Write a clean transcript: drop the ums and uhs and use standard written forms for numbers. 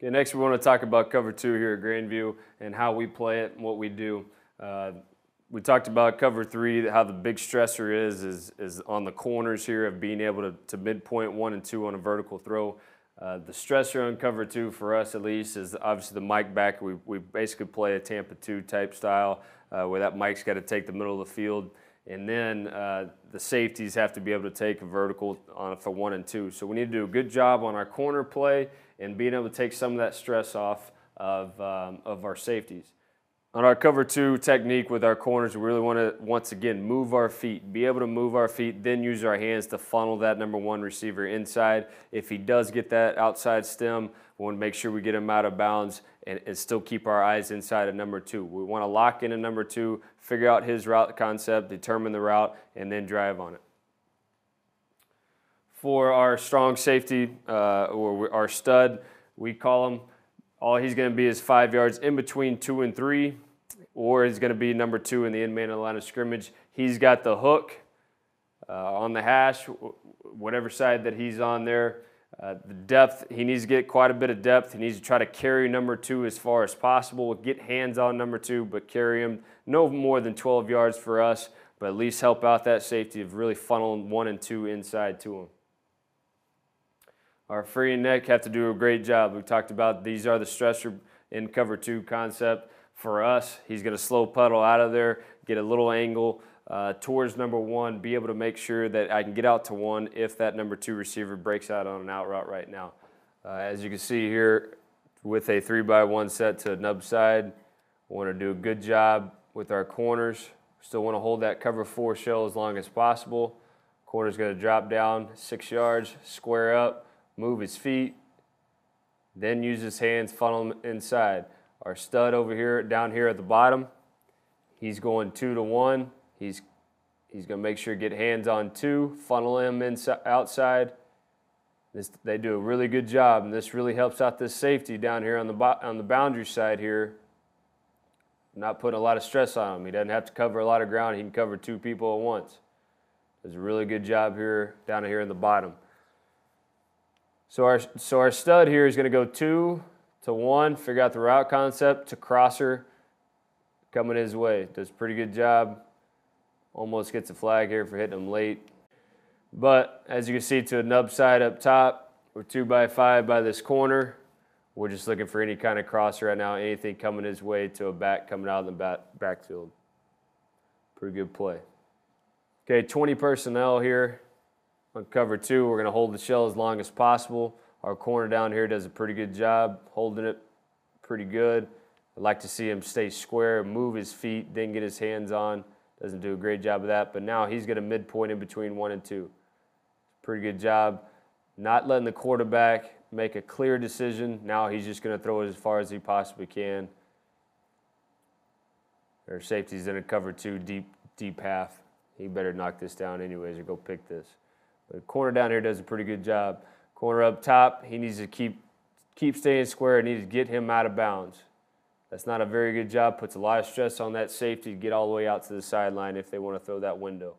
Okay, next we want to talk about cover two here at Grandview and how we play it and what we do. We talked about cover three, how the big stressor is on the corners here of being able to midpoint 1 and 2 on a vertical throw. The stressor on cover two for us at least is obviously the mic back. We basically play a Tampa 2 type style where that mic's got to take the middle of the field. And then the safeties have to be able to take a vertical on for 1 and 2. So we need to do a good job on our corner play and being able to take some of that stress off of our safeties. On our cover two technique with our corners, we really want to, once again, move our feet, be able to move our feet, then use our hands to funnel that number one receiver inside. If he does get that outside stem, we want to make sure we get him out of bounds and still keep our eyes inside of number two. We want to lock in a number two, figure out his route concept, determine the route, and then drive on it. For our strong safety, or our stud, we call him, all he's going to be is 5 yards in between 2 and 3, or he's going to be number 2 in the end man of the line of scrimmage. He's got the hook on the hash, whatever side that he's on there. The depth, he needs to get quite a bit of depth. He needs to try to carry number 2 as far as possible, get hands on number 2, but carry him no more than 12 yards for us, but at least help out that safety of really funneling 1 and 2 inside to him. Our free and neck have to do a great job. We talked about these are the stressor in cover two concept. For us, he's going to slow puddle out of there, get a little angle towards number 1, be able to make sure that I can get out to 1 if that number 2 receiver breaks out on an out route right now. As you can see here, with a 3x1 set to a nub side, we want to do a good job with our corners. Still want to hold that cover 4 shell as long as possible. Corner's going to drop down 6 yards, square up, move his feet, then use his hands, funnel him inside. Our stud over here, down here at the bottom, he's going 2 to 1. He's going to make sure to get hands on 2, funnel him inside, outside. They do a really good job, and this really helps out this safety down here on the boundary side here. Not putting a lot of stress on him. He doesn't have to cover a lot of ground. He can cover 2 people at once. Does a really good job here, down here in the bottom. So our stud here is going to go 2 to 1, figure out the route concept to crosser coming his way. Does a pretty good job. Almost gets a flag here for hitting him late. But as you can see to a nub side up top, we're 2x5 by this corner. We're just looking for any kind of crosser right now, anything coming his way to a back coming out of the backfield. Pretty good play. Okay, 20 personnel here. On cover 2, we're going to hold the shell as long as possible. Our corner down here does a pretty good job holding it pretty good. I'd like to see him stay square, move his feet, then get his hands on. Doesn't do a great job of that, but now he's going to midpoint in between 1 and 2. Pretty good job. Not letting the quarterback make a clear decision. Now he's just going to throw it as far as he possibly can. Our safety's in a cover 2, deep half. He better knock this down anyways or go pick this. The corner down here does a pretty good job. Corner up top, he needs to keep staying square and needs to get him out of bounds. That's not a very good job. Puts a lot of stress on that safety to get all the way out to the sideline if they want to throw that window.